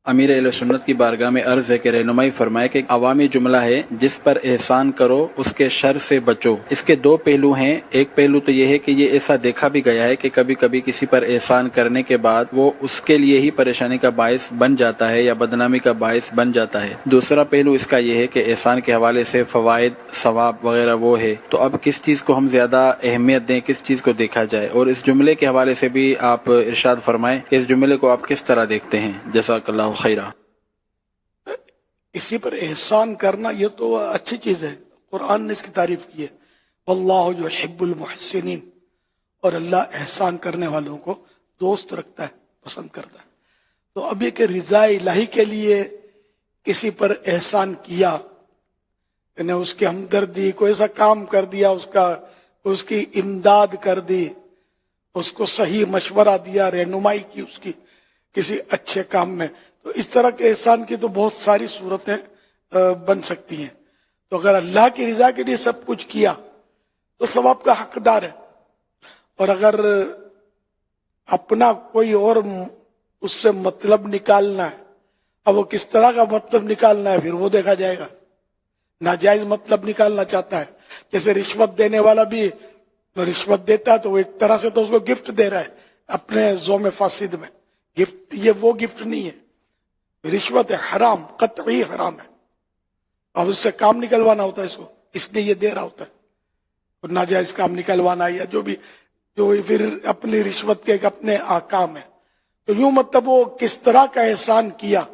امیر اہل سنت کی بارگاہ میں عرض ہے کہ رہنمائی فرمائے کہ عوامی جملہ ہے جس پر احسان کرو اس کے شر سے بچو۔ اس کے دو پہلو ہیں، ایک پہلو تو یہ ہے کہ یہ ایسا دیکھا بھی گیا ہے کہ کبھی کبھی کسی پر احسان کرنے کے بعد وہ اس کے لیے ہی پریشانی کا باعث بن جاتا ہے یا بدنامی کا باعث بن جاتا ہے۔ دوسرا پہلو اس کا یہ ہے کہ احسان کے حوالے سے فوائد، ثواب وغیرہ وہ ہے، تو اب کس چیز کو ہم زیادہ اہمیت دیں، کس چیز کو دیکھا جائے، اور اس جملے کے حوالے سے بھی آپ ارشاد فرمائیں کہ اس جملے کو آپ کس طرح دیکھتے ہیں؟ جزاک اللہ خیرہ۔ اسی پر احسان کرنا یہ تو اچھی چیز ہے، قرآن نے اس کی تعریف کی ہے، واللہ یحب المحسنین، اور اللہ احسان کرنے والوں کو دوست رکھتا ہے، پسند کرتا ہے۔ تو اب یہ کہ رضا الہی کے لیے کسی پر احسان کیا، یعنی اس کی ہمدردی، کوئی ایسا کام کر دیا، اس کی امداد کر دی، اس کو صحیح مشورہ دیا، رہنمائی کی اس کی کسی اچھے کام میں، تو اس طرح کے احسان کی تو بہت ساری صورتیں بن سکتی ہیں۔ تو اگر اللہ کی رضا کے لیے سب کچھ کیا تو ثواب کا حقدار ہے، اور اگر اپنا کوئی اور اس سے مطلب نکالنا ہے، اب وہ کس طرح کا مطلب نکالنا ہے پھر وہ دیکھا جائے گا۔ ناجائز مطلب نکالنا چاہتا ہے، جیسے رشوت دینے والا بھی رشوت دیتا ہے تو وہ ایک طرح سے تو اس کو گفٹ دے رہا ہے اپنے زوم فاسد میں، گفٹ یہ وہ گفٹ نہیں ہے، رشوت ہے، حرام، قطعی حرام ہے، اب اس سے کام نکلوانا ہوتا ہے، اس کو اس لیے یہ دے رہا ہوتا ہے، اور ناجائز کام نکلوانا یا جو پھر اپنی رشوت کے ایک اپنے آکام ہے۔ تو یوں مطلب وہ کس طرح کا احسان کیا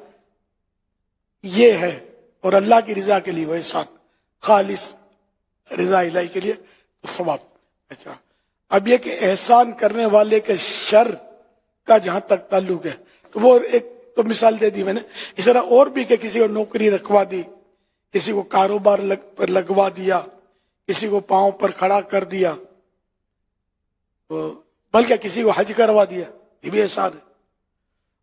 یہ ہے، اور اللہ کی رضا کے لیے وہ احسان، خالص رضا الہی کے لیے تو ثواب۔ اچھا، اب یہ کہ احسان کرنے والے کے شر کا جہاں تک تعلق ہے تو وہ ایک تو مثال دے دی میں نے، اس طرح اور بھی کہ کسی کو نوکری رکھوا دی، کسی کو کاروبار پر لگوا دیا، کسی کو پاؤں پر کھڑا کر دیا، بلکہ کسی کو حج کروا دیا، یہ بھی احسان ہے۔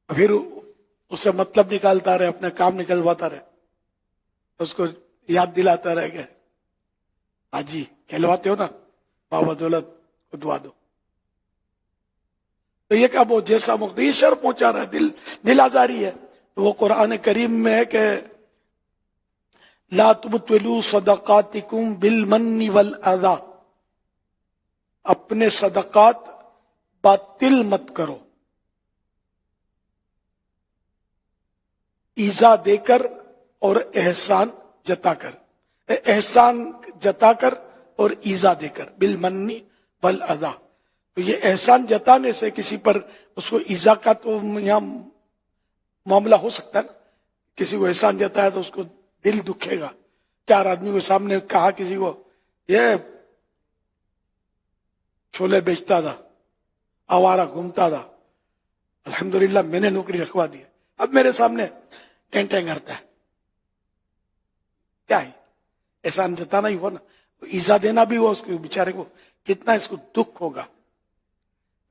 پھر اس سے مطلب نکالتا رہے، اپنے کام نکلواتا رہے، اس کو یاد دلاتا رہے کہ حاجی کہلواتے ہو نا، بابا دولت کو دعا دو، تو یہ کہ وہ جیسا مقتدی شر پہنچا رہا ہے، دل آزاری ہے، تو وہ قرآن کریم میں ہے کہ لا تبطلوا صدقاتکم بالمن والاذى، اپنے صدقات باطل مت کرو، ایذا دے کر اور احسان جتا کر، احسان جتا کر اور ایذا دے کر، بالمن والاذى، تو یہ احسان جتانے سے کسی پر اس کو ایذا کا تو یہاں معاملہ ہو سکتا ہے نا، کسی کو احسان جتایا تو اس کو دل دکھے گا، چار آدمی کو سامنے کہا کسی کو یہ چھولے بیچتا تھا، آوارہ گھومتا تھا، الحمدللہ میں نے نوکری رکھوا دی، اب میرے سامنے ٹینٹیں کرتا ہے، کیا ہے احسان جتانا ہی ہوا نا، ایذا دینا بھی ہوا اس کو، بیچارے کو کتنا اس کو دکھ ہوگا۔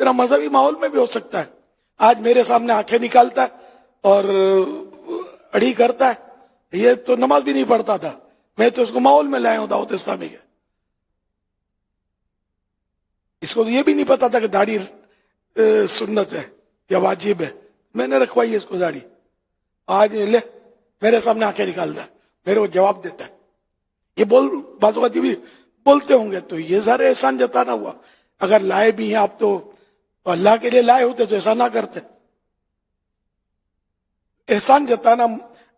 تیرا مذہبی ماحول میں بھی ہو سکتا ہے، آج میرے سامنے آنکھیں نکالتا ہے اور اڑی کرتا ہے، یہ تو نماز بھی نہیں پڑھتا تھا، میں تو اس کو ماحول میں لایا ہوں دعوت اسلامی کے، اس کو یہ بھی نہیں پتا تھا کہ داڑھی سنت ہے یا واجب ہے، میں نے رکھوائی ہے اس کو داڑھی، آج لے میرے سامنے آنکھیں نکالتا ہے، میرے کو جواب دیتا ہے، یہ بعض اوقات بھی بولتے ہوں گے، تو یہ ذرا احسان جتانا ہوا۔ اگر لائے بھی ہیں آپ تو اللہ کے لیے لائے ہوتے تو ایسا نہ کرتے۔ احسان جتانا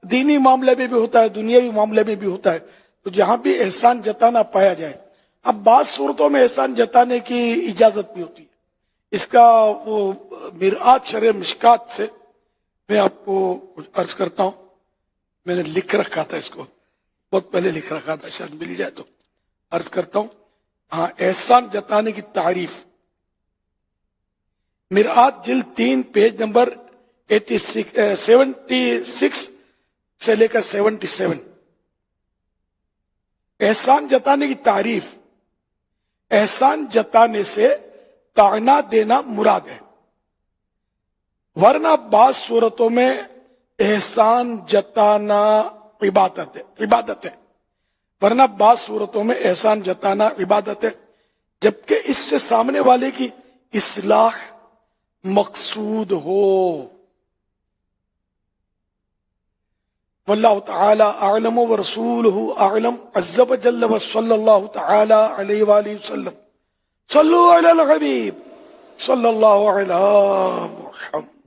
دینی معاملے میں بھی ہوتا ہے، دنیاوی معاملے میں بھی ہوتا ہے، تو جہاں بھی احسان جتانا پایا جائے۔ اب بعض صورتوں میں احسان جتانے کی اجازت بھی ہوتی ہے، اس کا وہ مرآت شرح مشکات سے میں آپ کو کچھ عرض کرتا ہوں، میں نے لکھ رکھا تھا، اس کو بہت پہلے لکھ رکھا تھا، شاید مل جائے تو عرض کرتا ہوں۔ ہاں، احسان جتانے کی تعریف، مرآت جلد 3 پیج نمبر 76 سے لے کر 77۔ احسان جتانے کی تعریف، احسان جتانے سے طعنہ دینا مراد ہے، ورنہ بعض صورتوں میں احسان جتانا عبادت ہے، ورنہ بعض صورتوں میں احسان جتانا عبادت ہے، جبکہ اس سے سامنے والے کی اصلاح مقصود ہو۔ واللہ تعالی اعلم ورسولہ اعلم عز وجل وصلی اللہ تعالی علیہ وآلہ وسلم. صلوا علی الحبیب صلی اللہ علی محمد.